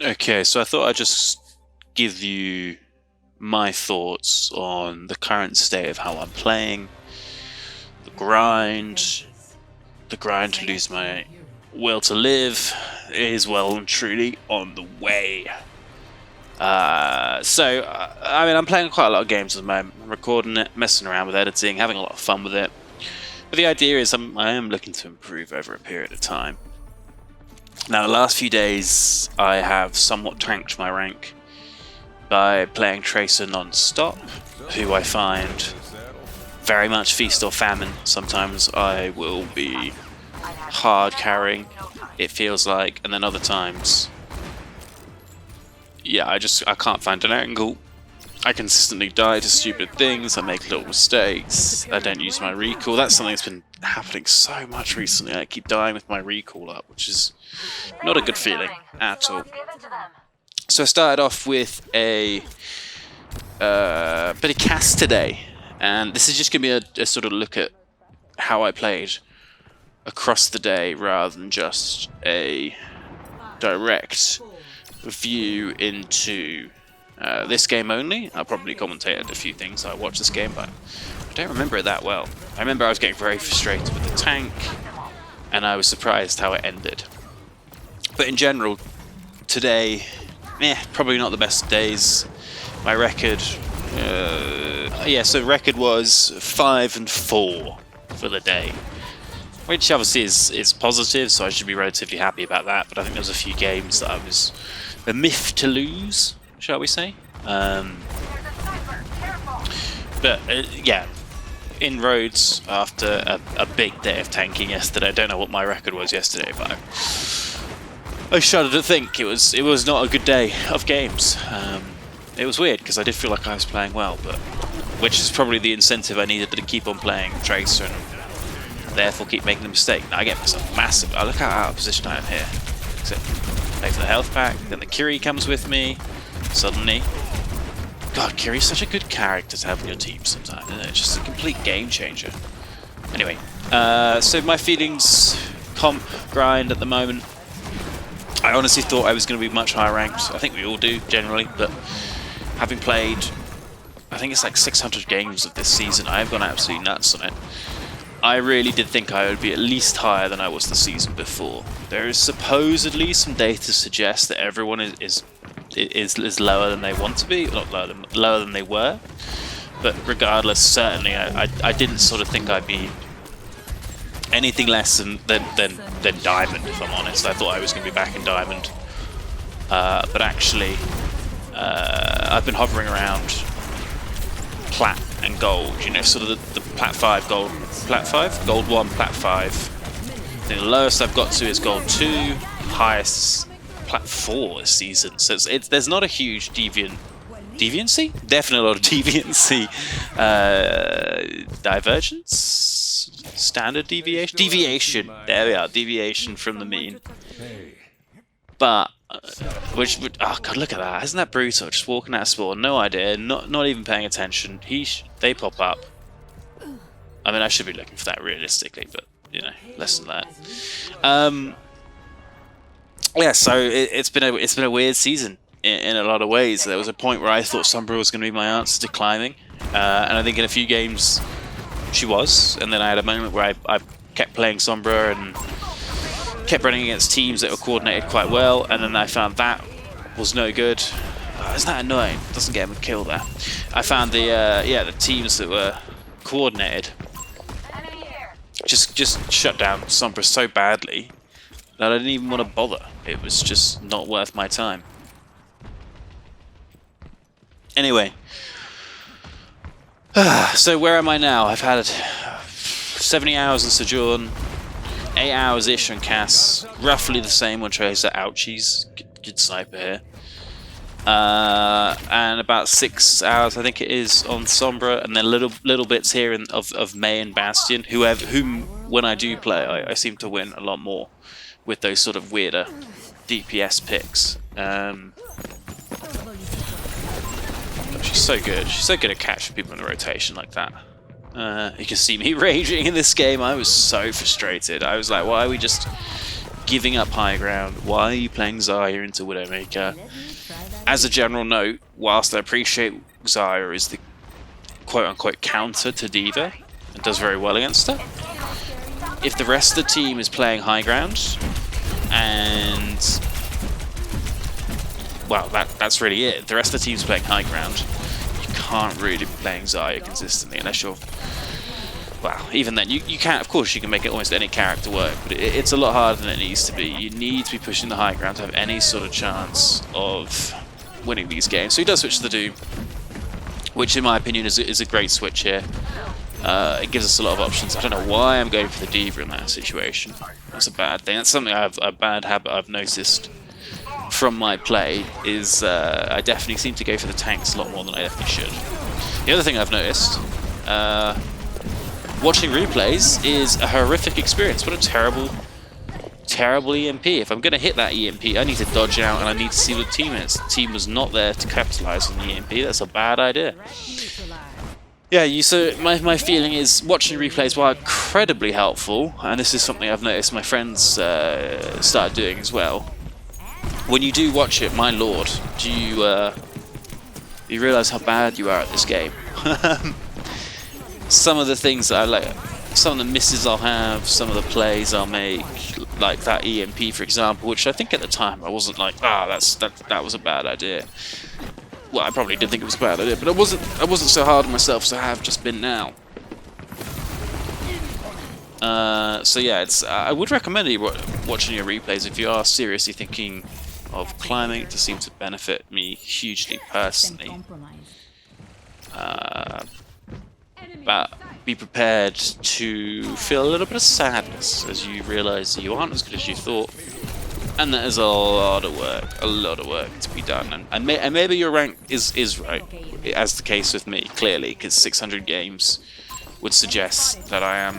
Okay, so I thought I'd just give you my thoughts on the current state of how I'm playing, the grind, to lose my will to live is well and truly on the way. I mean, I'm playing quite a lot of games at the moment. I'm recording it, messing around with editing, having a lot of fun with it. But the idea is I am looking to improve over a period of time. Now, the last few days, I have somewhat tanked my rank by playing Tracer non-stop, who I find very much feast or famine. Sometimes I will be hard carrying, it feels like, and then other times, yeah, I can't find an angle. I consistently die to stupid things, I make little mistakes, I don't use my recall. That's something that's been happening so much recently. I keep dying with my recall up, which is not a good feeling at all. So I started off with a bit of cast today, and this is just going to be a sort of look at how I played across the day rather than just a direct view into this game only. I'll probably commentate a few things. I watched this game, but I don't remember it that well. I remember I was getting very frustrated with the tank, and I was surprised how it ended. But in general, today, probably not the best days. My record, so record was 5-4 for the day, which obviously is positive, so I should be relatively happy about that. But I think there was a few games that I was a myth to lose, shall we say? Yeah, inroads after a big day of tanking yesterday. I don't know what my record was yesterday, but I shudder to think it was not a good day of games. It was weird because I did feel like I was playing well, but which is probably the incentive I needed to keep on playing Tracer and therefore keep making the mistake. Now I get myself massive. I look how out of position I am here. Except pay for the health pack, then the Kiri comes with me. Suddenly, God, Kiri's such a good character to have in your team sometimes, isn't it? Just a complete game changer. Anyway, so my feelings, comp, grind at the moment. I honestly thought I was going to be much higher ranked. I think we all do, generally, but having played, I think it's like 600 games of this season, I have gone absolutely nuts on it. I really did think I would be at least higher than I was the season before. There is supposedly some data to suggest that everyone is lower than they want to be, not lower than they were. But regardless, certainly I didn't sort of think I'd be anything less than Diamond, if I'm honest. I thought I was going to be back in Diamond, but actually I've been hovering around Plat and Gold. You know, sort of the Plat 5, Gold, Plat 5, Gold 1, Plat 5. I think the lowest I've got to is Gold 2, highest Plat 4 this season. So there's not a huge deviancy? Definitely a lot of deviancy. Divergence? Standard deviation? Deviation. There we are. Deviation from the mean. But, oh god, look at that. Isn't that brutal? Just walking out of spawn, no idea, not even paying attention. They pop up. I mean, I should be looking for that realistically, but, you know, less than that. Yeah, so it's been a weird season in a lot of ways. There was a point where I thought Sombra was going to be my answer to climbing, and I think in a few games she was. And then I had a moment where I kept playing Sombra and kept running against teams that were coordinated quite well, and then I found that was no good. Oh, isn't that annoying? Doesn't get him a kill there. I found the teams that were coordinated just shut down Sombra so badly that I didn't even want to bother. It was just not worth my time. Anyway, so where am I now? I've had 70 hours in Sojourn, 8 hours-ish on Cass, roughly the same on Tracer. Ouchies, good sniper here. And about 6 hours, I think it is, on Sombra, and then little bits here of Mei and Bastion, whom when I do play, I seem to win a lot more with those sort of weirder DPS picks. She's so good. She's so good at catching people in the rotation like that. You can see me raging in this game. I was so frustrated. I was like, why are we just giving up high ground? Why are you playing Zarya into Widowmaker? As a general note, whilst I appreciate Zarya is the quote-unquote counter to D.Va and does very well against her, if the rest of the team is playing high ground, and well, that's really it. If the rest of the team's playing high ground, you can't really be playing Zarya consistently unless you're, well, even then, you can't, of course, you can make it almost any character work, but it's a lot harder than it needs to be. You need to be pushing the high ground to have any sort of chance of winning these games. So he does switch to the Doom, which in my opinion is a great switch here. It gives us a lot of options. I don't know why I'm going for the D.Va in that situation. That's a bad thing. That's something a bad habit I've noticed from my play, is I definitely seem to go for the tanks a lot more than I definitely should. The other thing I've noticed, watching replays is a horrific experience. What a terrible EMP. If I'm going to hit that EMP, I need to dodge out and I need to see what the team is. The team was not there to capitalize on the EMP. That's a bad idea. Yeah, so my feeling is watching replays, while incredibly helpful, and this is something I've noticed my friends started doing as well. When you do watch it, my lord, do you realise how bad you are at this game? Some of the things that I like, some of the misses I'll have, some of the plays I'll make, like that EMP for example, which I think at the time I wasn't like, that was a bad idea. Well, I probably did think it was a bad idea, but I wasn't so hard on myself as I have just been now. So yeah, I would recommend you watching your replays if you are seriously thinking of climbing. It does seem to benefit me hugely personally. But be prepared to feel a little bit of sadness as you realise that you aren't as good as you thought. And that is a lot of work to be done, and maybe your rank is right, as the case with me, clearly, because 600 games would suggest that I am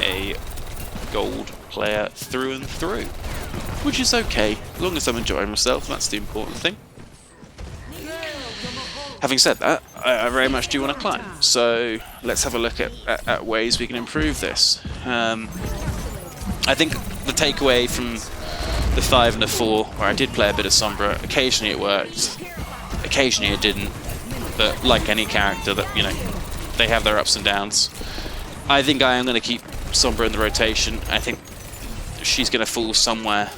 a gold player through and through, which is okay, as long as I'm enjoying myself. That's the important thing. Having said that, I very much do want to climb, so let's have a look at ways we can improve this. I think the takeaway from the 5 and the 4, where I did play a bit of Sombra, occasionally it worked, occasionally it didn't, but like any character, that, you know, they have their ups and downs. I think I am going to keep Sombra in the rotation. I think she's going to fall somewhere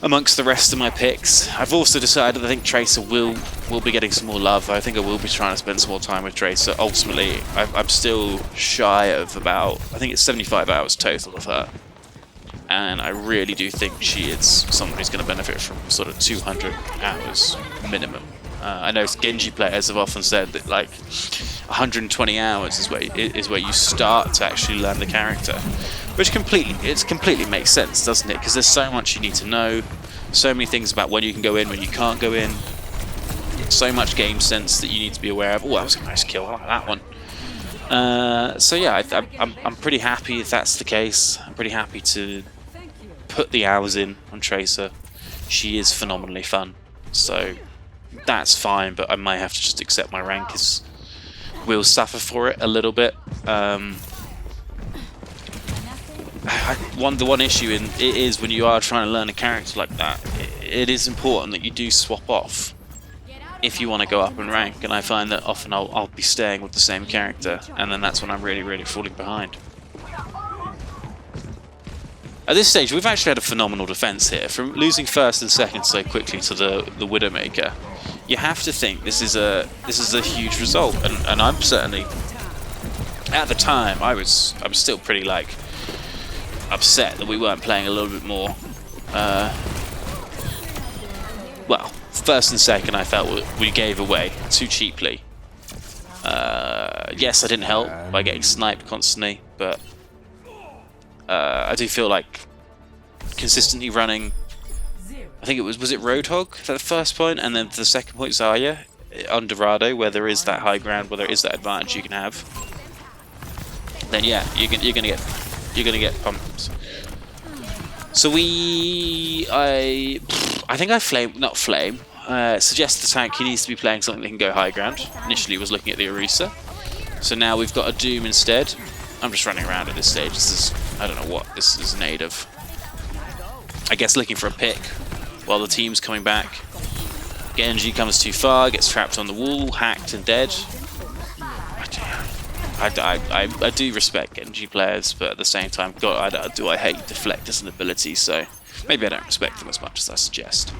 amongst the rest of my picks. I've also decided I think Tracer will be getting some more love. I think I will be trying to spend some more time with Tracer. Ultimately, I'm still shy of about, I think it's 75 hours total of her. And I really do think she is someone who's going to benefit from sort of 200 hours minimum. I know Genji players have often said that like 120 hours is where you start to actually learn the character, which completely makes sense, doesn't it? Because there's so much you need to know, so many things about when you can go in, when you can't go in, so much game sense that you need to be aware of. Oh, that was a nice kill. I like that one. So yeah, I'm pretty happy if that's the case. I'm pretty happy to put the hours in on Tracer. She is phenomenally fun, so that's fine, but I might have to just accept my rank will suffer for it a little bit. The one issue is when you are trying to learn a character like that, it is important that you do swap off if you want to go up in rank, and I find that often I'll be staying with the same character, and then that's when I'm really falling behind. At this stage, we've actually had a phenomenal defense here. From losing first and second so quickly to the Widowmaker, you have to think this is a huge result, and I'm certainly, at the time, I was still pretty like upset that we weren't playing a little bit more. Well, first and second, I felt we gave away too cheaply. Yes, I didn't help by getting sniped constantly, but I do feel like consistently running, I think was it Roadhog for the first point, and then for the second point Zarya on Dorado, where there is that high ground, where there is that advantage you can have, then yeah, you're gonna get pumped. So I think I suggest the tank he needs to be playing something that can go high ground. Initially was looking at the Orisa, so now we've got a Doom instead. I'm just running around at this stage. I don't know what this is native. I guess looking for a pick while the team's coming back. Genji comes too far, gets trapped on the wall, hacked and dead. I do respect Genji players, but at the same time, God, I hate deflect as an ability, so maybe I don't respect them as much as I suggest.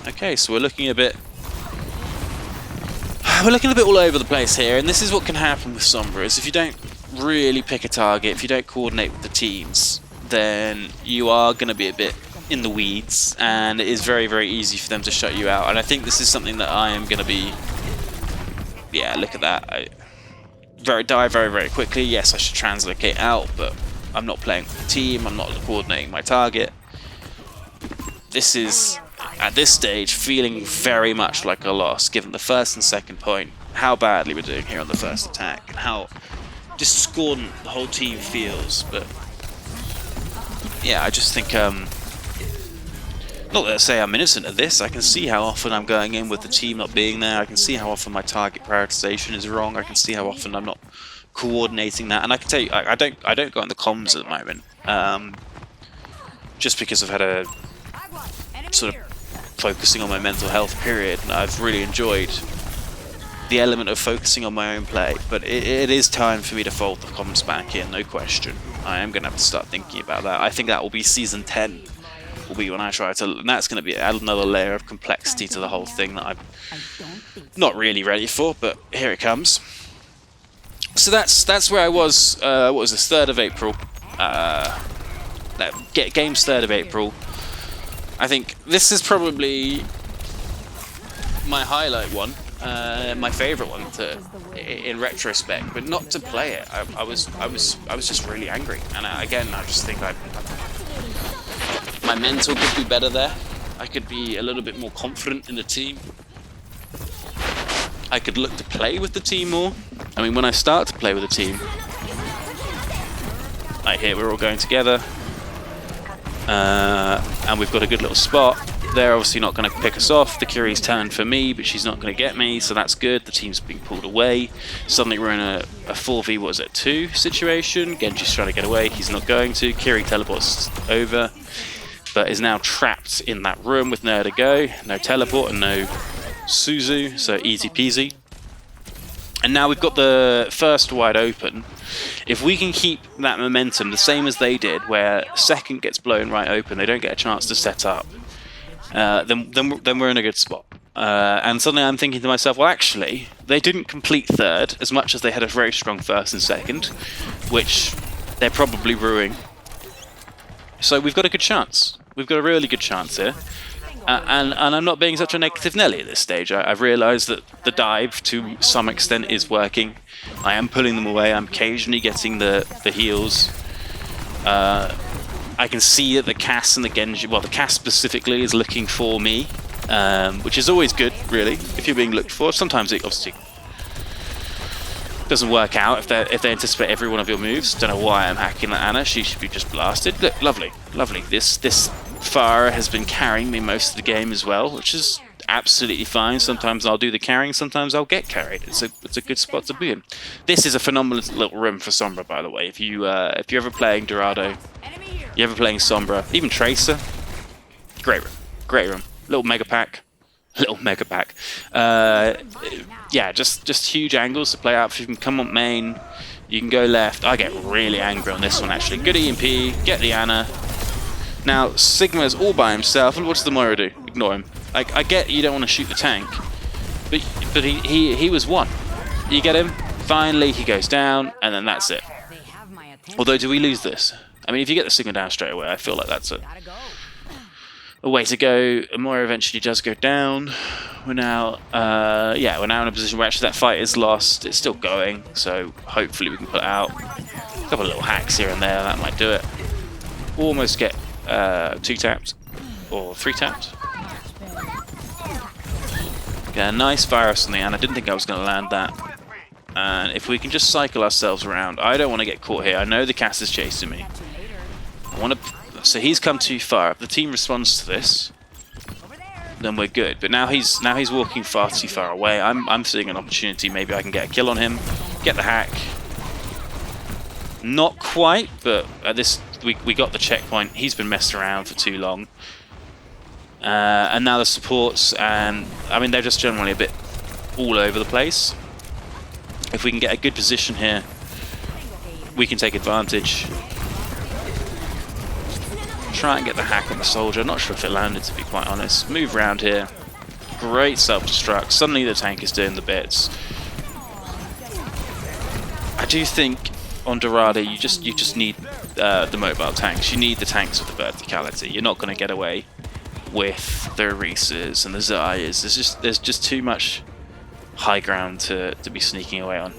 Okay, so we're looking a bit all over the place here, and this is what can happen with Sombra, is if you don't really pick a target, if you don't coordinate with the teams, then you are going to be a bit in the weeds, and it is very, very easy for them to shut you out. And I think this is something that I am going to be... Yeah, look at that. Die very, very quickly. Yes, I should translocate out, but I'm not playing with the team, I'm not coordinating my target. This is, at this stage, feeling very much like a loss, given the first and second point, how badly we're doing here on the first attack, and how discordant the whole team feels. But yeah, I just think, not that I say I'm innocent of this, I can see how often I'm going in with the team not being there, I can see how often my target prioritization is wrong, I can see how often I'm not coordinating that, and I can tell you, I don't go on the comms at the moment, just because I've had a sort of focusing on my mental health period, and I've really enjoyed the element of focusing on my own play, but it is time for me to fold the comms back in, no question. I am going to have to start thinking about that. I think that will be Season 10, will be when I try to, and that's going to be add another layer of complexity to the whole thing that I'm not really ready for, but here it comes. So that's where I was, what was this, 3rd of April, game's 3rd of April. I think this is probably my highlight one, my favourite one in retrospect, but not to play it. I was just really angry, and again, I just think my mental could be better there. I could be a little bit more confident in the team. I could look to play with the team more. I mean, when I start to play with the team, here we're all going together. And we've got a good little spot. They're obviously not going to pick us off. The Curie's turned for me, but she's not going to get me, so that's good. The team's being pulled away. Suddenly we're in a 4v, what is it, 2 situation. Genji's trying to get away, he's not going to. Curie teleports over, but is now trapped in that room with nowhere to go. No teleport and no Suzu, so easy peasy. And now we've got the first wide open. If we can keep that momentum the same as they did, where second gets blown right open, they don't get a chance to set up, then we're in a good spot. And suddenly I'm thinking to myself, well, actually, they didn't complete 3rd as much as they had a very strong 1st and 2nd, which they're probably brewing. So we've got a good chance. We've got a really good chance here. And I'm not being such a negative Nelly at this stage. I've realised that the dive, to some extent, is working. I am pulling them away. I'm occasionally getting the heals. I can see that the Cass and the Genji, well, the Cass specifically, is looking for me, which is always good, really, if you're being looked for. Sometimes it obviously doesn't work out if they anticipate every one of your moves. Don't know why I'm hacking at Anna. She should be just blasted. Look, lovely, lovely. This Farah has been carrying me most of the game as well, which is absolutely fine. Sometimes I'll do the carrying, sometimes I'll get carried. It's a good spot to be in. This is a phenomenal little room for Sombra, by the way. If you're ever playing Dorado, you're ever playing Sombra, even Tracer, great room. Little mega pack. Yeah, just huge angles to play out. If you can come on main, you can go left. I get really angry on this one, actually. Good EMP, get the Ana. Now, Sigma's all by himself, and what does the Moira do? Ignore him. I get you don't want to shoot the tank, but he was one. You get him, finally he goes down, and then that's it. Although, do we lose this? I mean, if you get the Sigma down straight away, I feel like that's a way to go. Moira eventually does go down. We're now, we're now in a position where actually that fight is lost. It's still going, so hopefully we can put it out. A couple of little hacks here and there, that might do it. Almost get 2 taps or 3 taps. Yeah, nice virus on the Ana. I didn't think I was going to land that. And if we can just cycle ourselves around, I don't want to get caught here. I know the Cass is chasing me. I want to. So he's come too far. If the team responds to this, then we're good. But now he's walking far too far away. I'm seeing an opportunity. Maybe I can get a kill on him, get the hack, Not quite, but at this we got the checkpoint. He's been messed around for too long. And now the supports, and I mean, they're just generally a bit all over the place. If we can get a good position here, we can take advantage. Try and get the hack on the soldier. Not sure if it landed, to be quite honest. Move around here. Great self-destruct. Suddenly the tank is doing the bits. I do think on Dorada you just need the mobile tanks. You need the tanks with the verticality. You're not going to get away with the Reeses and the Zayas. There's just too much high ground to be sneaking away on.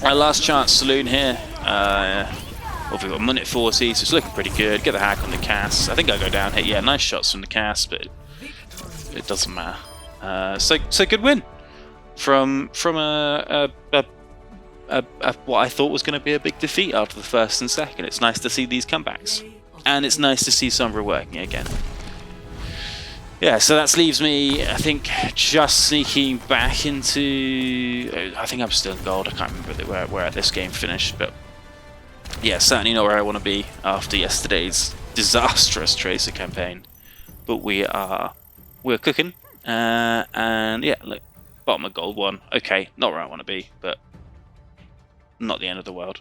Our last chance saloon here. Well, we've got a minute 40, so it's looking pretty good. Get the hack on the cast. I think I go down here. Yeah, nice shots from the cast, but it doesn't matter. So good win from what I thought was going to be a big defeat after the first and second. It's nice to see these comebacks, and it's nice to see Sombra working again. Yeah, so that leaves me, I think, just sneaking back into... I think I'm still in gold. I can't remember where this game finished, but yeah, certainly not where I want to be after yesterday's disastrous Tracer campaign. But we're cooking, and yeah, look, bottom of gold one. Okay, not where I want to be, but not the end of the world.